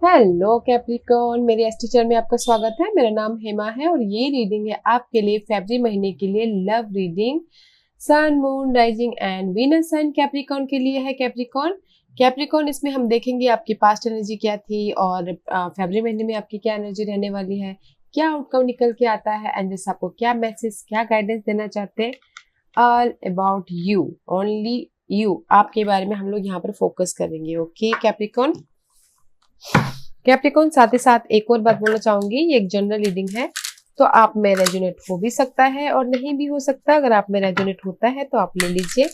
Hello Capricorn, मेरे S teacher में आपका स्वागत है। मेरा नाम हेमा है और ये रीडिंग है आपके लिए फरवरी महीने के लिए love reading. Sun, moon, rising and Venus sign Capricorn के लिए है। कैप्रिकॉर्न इसमें हम देखेंगे आपकी पास्ट एनर्जी क्या थी और फरवरी महीने में आपकी क्या एनर्जी रहने वाली है, क्या आउटकम निकल के आता है एंड जैसे आपको क्या मैसेज, क्या गाइडेंस देना चाहते हैं। All about you, only you, आपके बारे में हम लोग यहाँ पर फोकस करेंगे। Okay Capricorn. कैप्रिकॉर्न, साथ ही साथ एक और बात बोलना चाहूंगी, ये एक जनरल रीडिंग है तो आप में रेजोनेट हो भी सकता है और नहीं भी हो सकता। अगर आप में रेजोनेट होता है तो आप ले लीजिए,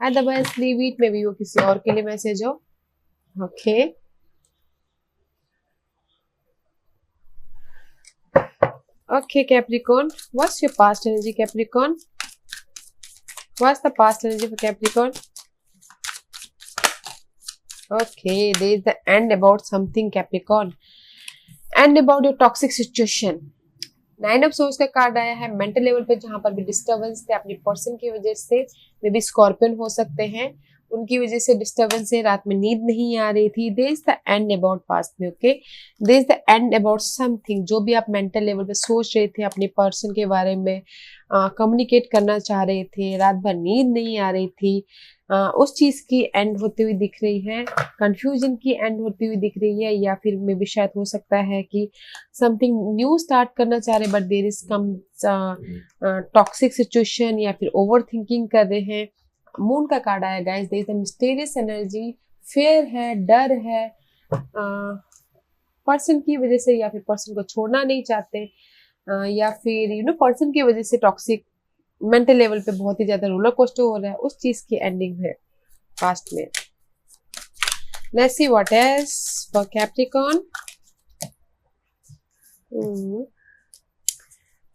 otherwise leave it, may be वो किसी और के लिए मैसेज हो। Okay okay Capricorn, what's your past energy Capricorn? What's the past energy for Capricorn? Okay, there is the end about something Capricorn. End about your toxic situation. 9 of source का card आया है mental level पे, जहां पर भी disturbance थे अपनी person की वजह से, मे बी स्कॉर्पियन हो सकते हैं, उनकी वजह से डिस्टर्बेंस है, रात में नींद नहीं आ रही थी। There is the end about past में। Okay, there is the end about something, जो भी आप मेंटल लेवल पे सोच रहे थे अपने पर्सन के बारे में, कम्युनिकेट करना चाह रहे थे, रात भर नींद नहीं आ रही थी, उस चीज की एंड होती हुई दिख रही है, कंफ्यूजन की एंड होती हुई दिख रही है, या फिर मे बी शायद हो सकता है कि समथिंग न्यू स्टार्ट करना चाह रहे but there is come toxic situation, या फिर ओवर थिंकिंग कर रहे हैं। मून का कार्ड आया guys, there is a mysterious energy, fear है, डर है, पर्सन की वजह से, या फिर पर्सन को छोड़ना नहीं चाहते, या फिर पर्सन की वजह से टॉक्सिक मेंटल लेवल पे बहुत ही ज्यादा रोलर कोस्टर हो रहा है, उस चीज की एंडिंग है पास्ट में। Let's see what is for Capricorn.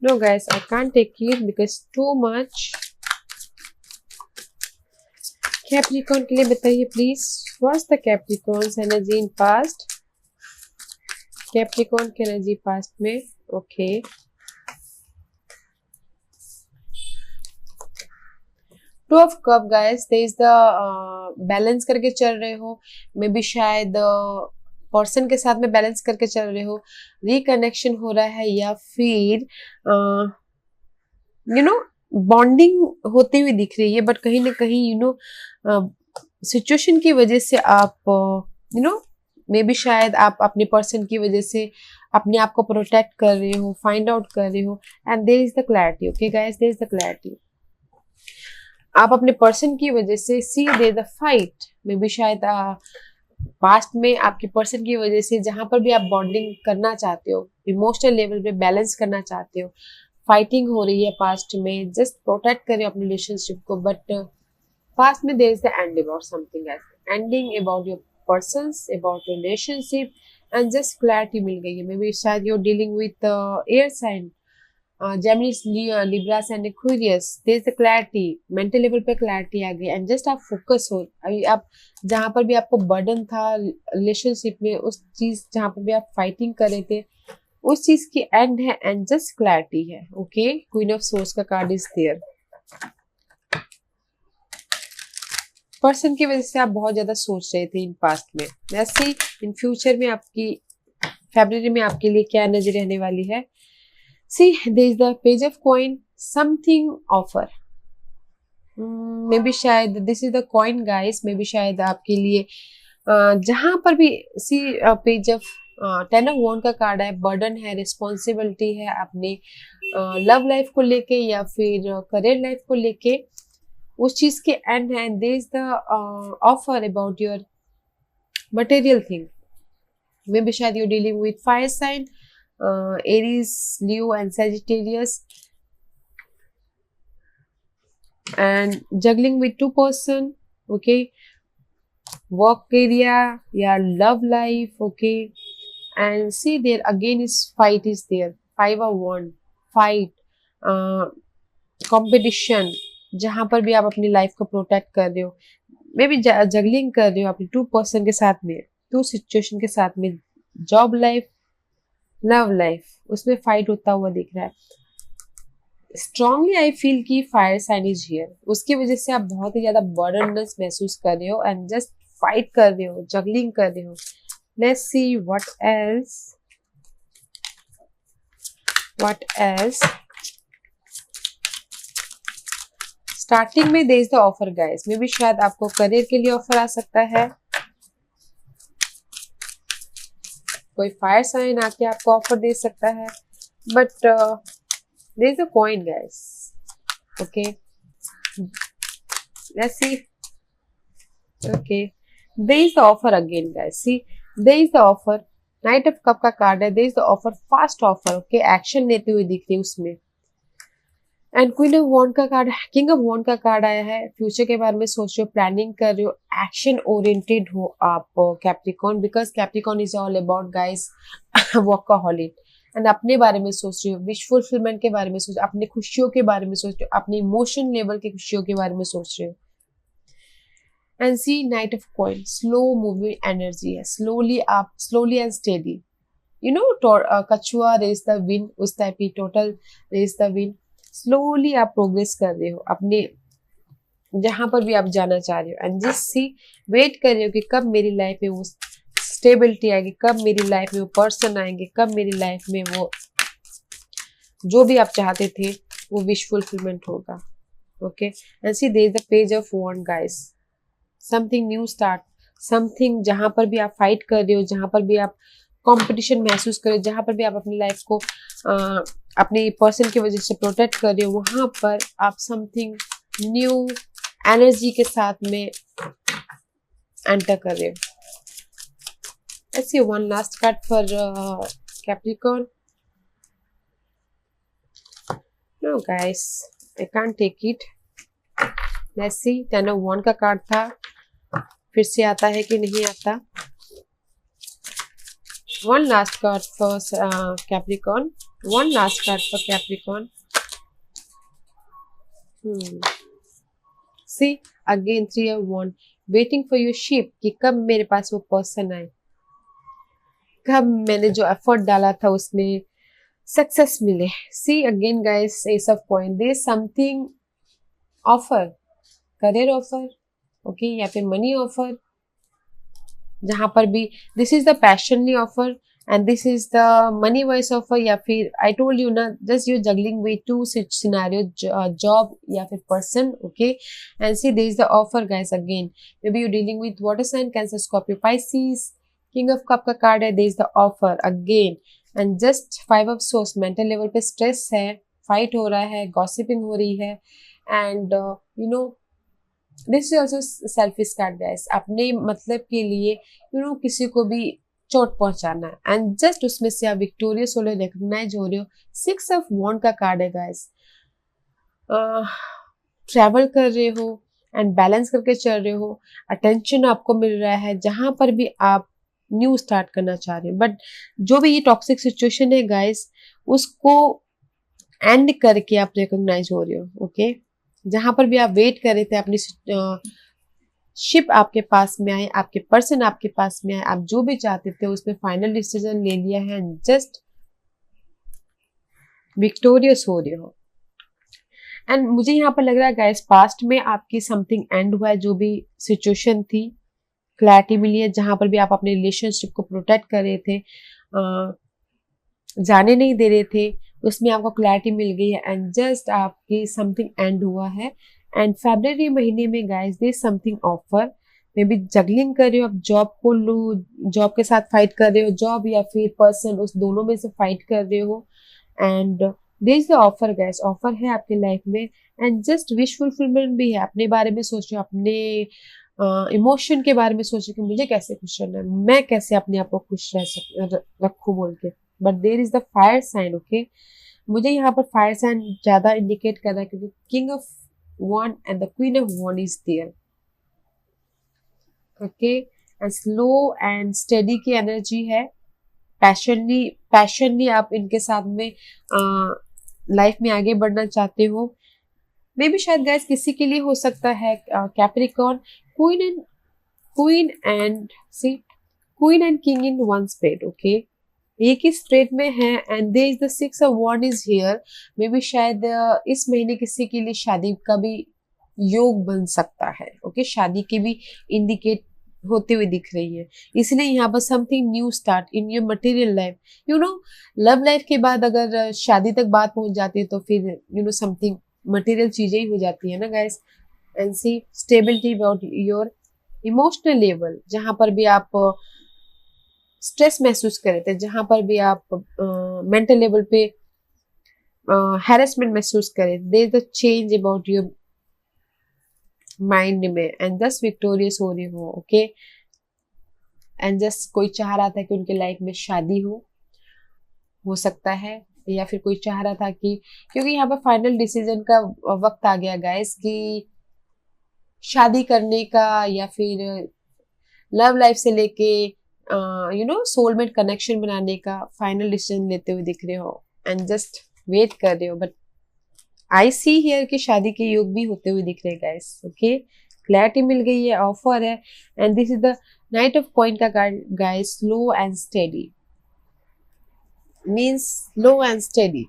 No guys, I can't take it because too much. Capricorn के लिए बताइए please, what's the Capricorn's energy in past? Capricorn की एनर्जी पास्ट में। Okay, two of cup guys, there is the balance करके चल रहे हो, may be शायद पर्सन के साथ में बैलेंस करके चल रहे हो, रिकनेक्शन हो रहा है, या फिर बॉन्डिंग होती हुई दिख रही है, बट कहीं ना कहीं सिचुएशन की वजह से आप मे बी शायद आप अपने पर्सन की वजह से अपने आप को प्रोटेक्ट कर रहे हो, फाइंड आउट कर रहे हो, and there is the clarity. Okay guys, there is the clarity. आप अपने पर्सन की वजह से see they the fight, may B शायद पास्ट में आपके पर्सन की वजह से जहां पर भी आप बॉन्डिंग करना चाहते हो, इमोशनल लेवल पे बैलेंस करना चाहते हो, फाइटिंग हो रही है पास्ट में, जस्ट प्रोटेक्ट करें अपने रिलेशनशिप को, बट पास्ट में there is the end about something else, ending about your persons, about relationship, and just clarity मिल गई है। मे बी शायद you're dealing with air sign, Gemini, Libra and Aquarius, there is a clarity, mental level पे clarity आ गई, and just आप focus हो। अभी आप जहां पर भी आपको बर्डन था रिलेशनशिप में, उस चीज जहां पर भी आप फाइटिंग कर रहे थे, उस चीज की एंड है एंड जस्ट क्लैरिटी है। ओके, क्वीन ऑफ सोर्स का कार्ड इज देयर। पर्सन की वजह से आप बहुत ज्यादा सोच रहे थे इन पास्ट में, वैसे इन फ्यूचर में आपकी फरवरी में आपके लिए क्या एनर्जी रहने वाली है। See, there is the page of coin, something offer. Maybe शायद this is the coin guys, maybe शायद आपके लिए जहां पर भी सी पेज ऑफ 10 ऑफ वॉन्ड का कार्ड है, बर्डन है, रिस्पॉन्सिबिलिटी है अपने लव लाइफ को लेके या फिर करियर लाइफ को लेके, उस चीज के एंड है। There is the offer about your material thing, may be शायद you dealing with fire sign, Aries, Leo and Sagittarius, and juggling with two person. Okay, work area, yeah, love life. Okay, and see there again is fight is there, 5 of wand, fight, competition, जहां पर भी आप अपनी life को protect कर रहे हो, मे be juggling कर रहे हो अपनी टू पर्सन के साथ में, टू सिचुएशन के साथ में, जॉब लाइफ, लव लाइफ, उसमें फाइट होता हुआ दिख रहा है। स्ट्रांगली आई फील की फायर साइन इज हियर, उसकी वजह से आप बहुत ही ज्यादा बर्डननेस महसूस कर रहे हो एंड जस्ट फाइट कर रहे हो, जगलिंग कर रहे हो, Let's see what else. What else? Starting में there is the offer guys, may be शायद आपको करियर के लिए ऑफर आ सकता है, कोई फायर साइन आके आपको ऑफर दे सकता है, but there is a coin guys, okay let's see, okay there is the offer again guys, see there is the offer, knight of cup का कार्ड है, there is the offer, fast offer, okay action लेते हुए दिख रही है उसमें, and queen of वॉन्ड का card, king of वॉन्ड का कार्ड आया है, फ्यूचर के बारे में सोच रहे हो, प्लानिंग कर रहे हो, एक्शन ओरिएंटेड हो आप Capricorn, because Capricorn is all about guys workaholic, and अपने बारे में सोच रहे हो, विश फुलफिलमेंट के बारे में सोच, अपने खुशियों के बारे में सोच रहे हो, अपने इमोशन लेवल की खुशियों के बारे में सोच रहे हो, and see knight of coin, slow moving energy है, slowly and steady, you know कछुआ रेस द विंड, उस टाइप की total race the wind, slowly आप प्रोग्रेस कर रहे हो अपने जहां पर भी आप जाना चाह रहे हो, एंड जिस सी वेट कर रहे हो कि कब मेरी लाइफ में वो स्टेबिलिटी आएगी, कब मेरी लाइफ में वो पर्सन आएंगे, कब मेरी लाइफ में वो जो भी आप चाहते थे वो विश फुलफिलमेंट होगा, okay and see there is the page of wand guys, something new start, something जहां पर भी आप फाइट कर रहे हो, जहां पर भी आप कंपटीशन महसूस करें, जहां पर भी आप अपनी लाइफ को अपने पर्सन की वजह से प्रोटेक्ट कर रहे हो, वहां पर आप समथिंग न्यू एनर्जी के साथ में एंटर कर रहे हो। Let's see one last card for Capricorn. No guys, I can't take it. Let's see, Ten of Wands का कार्ड था, फिर से आता है कि नहीं आता। One last card for Capricorn. One last card for Capricorn. See again 3 of Wands. Waiting for your ship कि कब मेरे पास वो पर्सन आए, कब मैंने जो एफर्ट डाला था उसमें सक्सेस मिले। See again guys ace of coin, there is something offer, career offer, okay या फिर मनी ऑफर, जहां पर भी this is the passionately offer and this is the money wise offer, या फिर आई टोल्ड यू ना just you juggling with two scenario, job या फिर person, okay and see there is the offer guys again, maybe you dealing with water sign, Cancer, Scorpio, Pisces, king of cup का card है, there is the offer again and just 5 of swords, mental level पे stress है, fight हो रहा है, gossiping हो रही है, and you know this is also selfish card guys, अपने मतलब के लिए यू नो किसी को भी चोट पहुंचाना है, एंड जस्ट उसमें से आप विक्टोरियस हो रहे हो, रिकॉग्नाइज हो रहे हो। 6 ऑफ वॉन्ड का कार्ड है गाइस, ट्रैवल कर रहे हो एंड बैलेंस करके चल रहे हो, अटेंशन आपको मिल रहा है जहां पर भी आप न्यू स्टार्ट करना चाह रहे हो, बट जो भी ये टॉक्सिक सिचुएशन है गाइस उसको एंड करके आप रिकॉग्नाइज हो रहे हो, ओके जहां पर भी आप वेट कर रहे थे अपनी शिप आपके पास में आए, आपके पर्सन आपके पास में आए, आप जो भी चाहते थे उसमें फाइनल डिसीजन ले लिया है, जस्ट विक्टोरियस हो रहे हो। एंड मुझे यहाँ पर लग रहा है गाइस पास्ट में आपकी समथिंग एंड हुआ है, जो भी सिचुएशन थी क्लैरिटी मिली है, जहां पर भी आप अपने रिलेशनशिप को प्रोटेक्ट कर रहे थे, जाने नहीं दे रहे थे, उसमें आपको क्लैरिटी मिल गई है एंड जस्ट आपकी समथिंग एंड हुआ है। एंड फरवरी महीने में guys there is something offer, may be juggling कर रहे हो, आप जॉब को लो, जॉब के साथ फाइट कर रहे हो, जॉब या फिर पर्सन, उस दोनों में से फाइट कर रहे हो, and there is the offer guys, offer है आपकी लाइफ में, एंड जस्ट विश फुलफिलमेंट भी है, अपने बारे में सोच रहे हो, अपने इमोशन के बारे में सोचे कि मुझे कैसे खुश रहना है, मैं कैसे अपने आप को खुश रखूं बोल के, but there is the fire sign, okay मुझे यहाँ पर फायर साइन ज्यादा इंडिकेट कर रहा है क्योंकि king of wand and the queen of wand is there, okay and slow and steady की एनर्जी है, पैशनली आप इनके साथ में लाइफ में आगे बढ़ना चाहते हो, मे बी शायद गाइस किसी के लिए हो सकता है Capricorn queen and king in one spread, okay एक ही स्प्रेड में है, and there is the 6 of wand is here, may B शायद इस महीने किसी के लिए शादी का भी योग बन सकता है, ओके शादी के भी इंडिकेट होते हुए दिख रही है, इसलिए यहाँ पर something new start in your material life. You know love life के बाद अगर शादी तक बात पहुंच जाती है तो फिर यू नो समथिंग मटेरियल चीजें ही हो जाती है ना guys. And see stability about your emotional level, जहां पर भी आप स्ट्रेस महसूस कर रहे थे, जहां पर भी आप मेंटल लेवल पे हैरेसमेंट महसूस करें, there is the change about your mind में एंड जस्ट विक्टोरियस हो रही हो। ओके एंड जस्ट कोई चाह रहा था कि उनके लाइफ में शादी हो सकता है, या फिर कोई चाह रहा था कि, क्योंकि यहाँ पर फाइनल डिसीजन का वक्त आ गया गाइस कि शादी करने का या फिर लव लाइफ से लेके यू नो सोलमेट कनेक्शन बनाने का फाइनल डिसीजन लेते हुए दिख रहे हो एंड जस्ट वेट कर रहे हो। बट आई सी हियर कि शादी के योग भी होते हुए दिख रहे हैं गाइस। ओके क्लैरिटी मिल गई है, ऑफर है and this is the knight of coin का card guys. Slow and steady means slow and steady.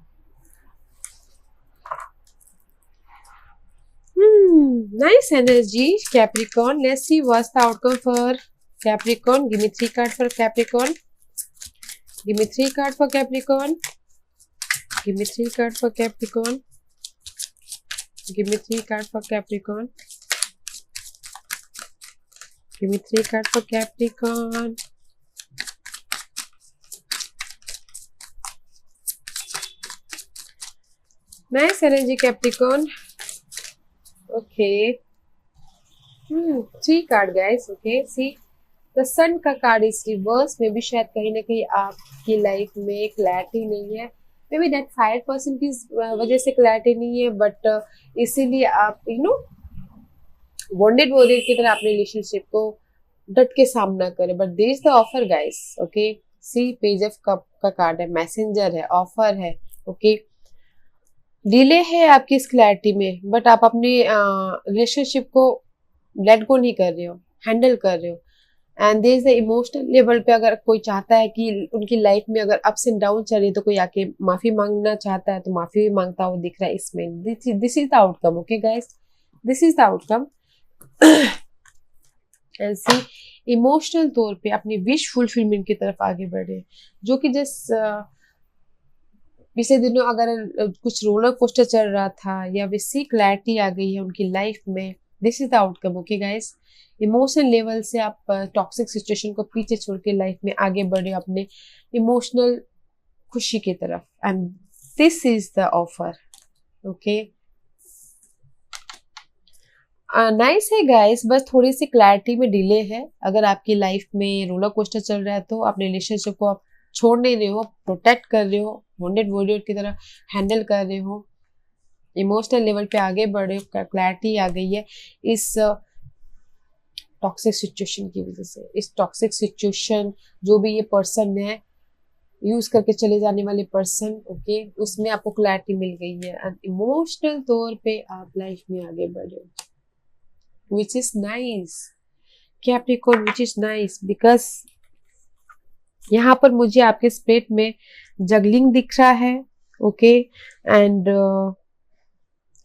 Nice energy, Capricorn. Let's see what's the outcome for Capricorn. Give me 3 cards for Capricorn. Give me 3 cards for Capricorn. Give me 3 cards for Capricorn. Give me 3 cards for Capricorn. Give me 3 cards for Capricorn. Nice energy, Capricorn. Okay. 3 card guys. Okay. See, the sun का card is reverse में भी शायद कहीं ना कहीं आपकी life में clarity नहीं है। मे बी दैट 5% की वजह से क्लैरिटी नहीं है, बट इसीलिए आप यू नो वॉन्डेड वॉरियर की तरह अपने रिलेशनशिप को डट के सामना करें। But there is the offer guys. Okay see page of cup का कार्ड है, मैसेंजर है, ऑफर है। ओके डिले है आपकी इस क्लैरिटी में, बट आप अपने रिलेशनशिप को लेट गो नहीं कर रहे हो, हैंडल कर रहे हो। And there is the emotional level पे अगर कोई चाहता है कि उनकी लाइफ में अगर अप्स एंड डाउन चल रही है तो कोई आके माफी मांगना चाहता है तो माफी भी मांगता हुआ दिख रहा है इसमें। This is the outcome. Okay guys this is the outcome. And see emotional तौर पे अपनी विश फुलफिलमेंट की तरफ आगे बढ़े, जो कि जस्ट पिछले दिनों अगर कुछ रोलर कोस्टर चल रहा था या वैसी क्लैरिटी आ गई है उनकी लाइफ में। This is the outcome. Okay guys emotional level से आप टॉक्सिक सिचुएशन को पीछे छोड़ के लाइफ में आगे बढ़े अपने इमोशनल खुशी की तरफ and this is the offer. Okay nice है गाइस, बस थोड़ी सी क्लैरिटी में डिले है। अगर आपकी लाइफ में रोलर कोस्टर चल रहा है तो अपने रिलेशनशिप को आप छोड़ नहीं रहे हो, प्रोटेक्ट कर रहे हो, वॉन्डेड वॉरियर की तरह हैंडल कर रहे हो, इमोशनल लेवल पे आगे बढ़ रहे हो, क्लैरिटी आ गई है इस टॉक्सिक सिचुएशन की वजह से। इस टॉक्सिक सिचुएशन जो भी ये पर्सन है यूज करके चले जाने वाले पर्सन, ओके उसमें आपको क्लैरिटी मिल गई है एंड इमोशनल तौर पे आप लाइफ में आगे बढ़े हो, which is nice Capricorn, which is nice because यहाँ पर मुझे आपके स्पिरिट में जगलिंग दिख रहा है। ओके एंड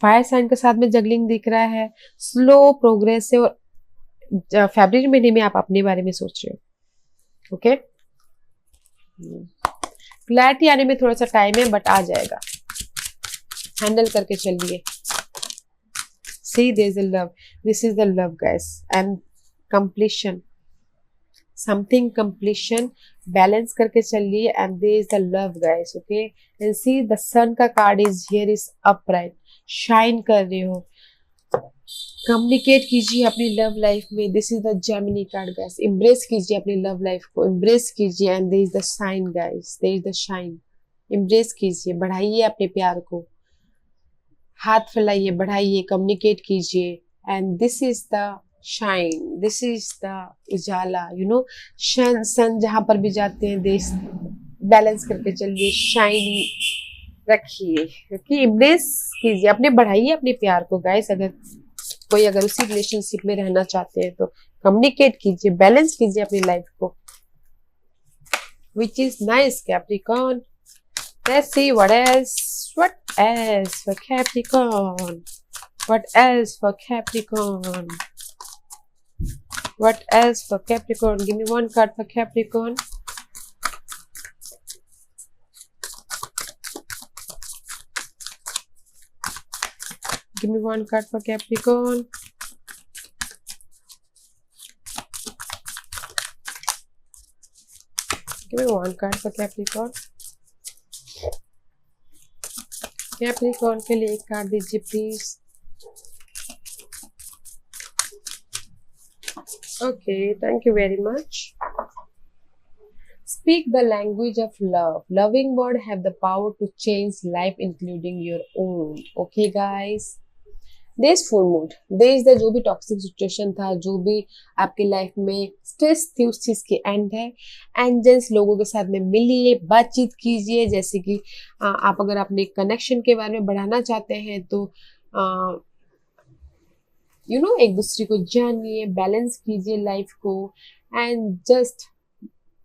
फायर साइन के साथ में जगलिंग दिख रहा है, स्लो प्रोग्रेस है और फरवरी महीने में आप अपने बारे में सोच रहे हो। ओके क्लैरिटी आने में थोड़ा सा टाइम है बट आ जाएगा, हैंडल करके चलिए। See there is a love, this is the love guys and completion, something completion balance करके चलिए and there is the love guys। okay and see the sun का card is here is upright, shine कर रहे हो, communicate कीजिए अपनी love life में। this is the Gemini card guys, embrace कीजिए अपनी love life को, embrace कीजिए and there is the shine guys, there is the shine, embrace कीजिए, बढ़ाइए अपने प्यार को, हाथ फैलाइए, बढ़ाइए, कम्युनिकेट कीजिए and this is the shine, this is the उजाला। यू नो सन जहां पर भी जाते हैं देश बैलेंस करके चलिए, शाइन रखिए, क्योंकि इम्ब्रेस कीजिए, अपने बढ़ाइए अपने प्यार को गाइस। अगर उसी रिलेशनशिप में रहना चाहते हैं तो कम्युनिकेट कीजिए, बैलेंस कीजिए अपनी लाइफ को, which is nice Capricorn. Let's see what else for Capricorn. What else for Capricorn? What else for Capricorn? Give me one card for Capricorn. Give me one card for Capricorn. Give me one card for Capricorn. Capricorn के लिए एक card दीजिए please. Okay, thank you very much. Speak the language of love. Loving word have the power to change life, including your own. Okay, guys. There is full mood. There is the जो भी toxic situation था, जो भी आपकी life में stress थी, उस चीज के एंड है. एंजल्स लोगों के साथ में मिलिए, बातचीत कीजिए. जैसे कि आप अगर अपने कनेक्शन के बारे में बढ़ाना चाहते हैं तो एक दूसरे को जानिए, बैलेंस कीजिए लाइफ को, एंड जस्ट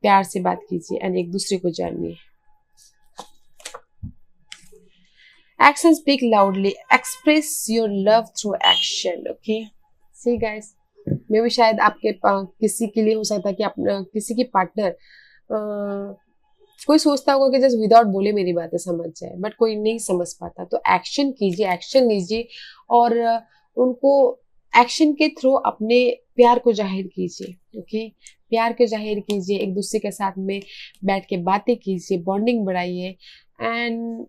प्यार से बात कीजिए एंड एक दूसरे को जानिए. Action speak loudly. Express your love through action. Okay. See guys, मे भी शायद आपके किसी के लिए हो सकता है कि आप किसी की पार्टनर कोई सोचता होगा कि जस्ट विदाउट बोले मेरी बातें समझ जाए, बट कोई नहीं समझ पाता. तो एक्शन कीजिए, एक्शन लीजिए और उनको एक्शन के थ्रू अपने प्यार को जाहिर कीजिए. ओके, प्यार को जाहिर कीजिए, एक दूसरे के साथ में बैठ के बातें कीजिए, बॉन्डिंग बढ़ाइए एंड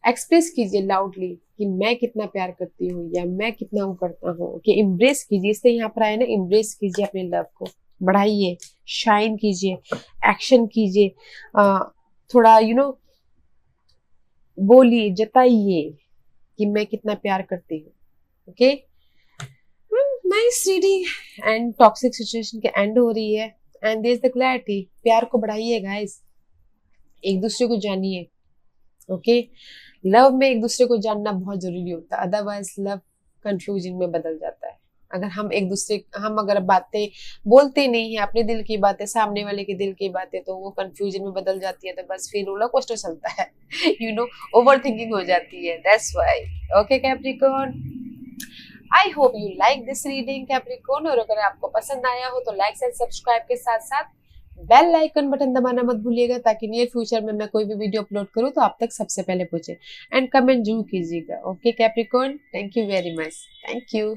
एक्सप्रेस कीजिए लाउडली कि मैं कितना प्यार करती हूँ या मैं कितना वो करता हूँ. कि इम्ब्रेस कीजिए, इससे यहाँ पर आए ना, इम्ब्रेस कीजिए अपने लव को, बढ़ाइए, शाइन कीजिए, एक्शन कीजिए, थोड़ा बोलिए, जताइए कि मैं कितना प्यार करती हूँ. Okay, nice reading. And toxic situation के एंड हो रही है and there is the clarity. प्यार को बढ़ाइए गाइस, एक दूसरे को जानिए. ओके, लव में एक दूसरे को जानना बहुत जरूरी होता है, अदरवाइज लव कंफ्यूजन में बदल जाता है. अगर हम अगर बातें बोलते नहीं है, अपने दिल की बातें, सामने वाले के दिल की बातें, तो वो कंफ्यूजन में बदल जाती है. तो बस फिर रोलर कोस्टर चलता है, ओवर थिंकिंग हो जाती है. That's why. Okay Capricorn, I hope you like this reading Capricorn. और अगर आपको पसंद आया हो तो लाइक एंड सब्सक्राइब के साथ साथ बेल आइकन बटन दबाना मत भूलिएगा, ताकि नियर फ्यूचर में मैं कोई भी वीडियो अपलोड करूं तो आप तक सबसे पहले पहुंचे. एंड कमेंट जरूर कीजिएगा. Okay Capricorn, thank you very much. Thank you.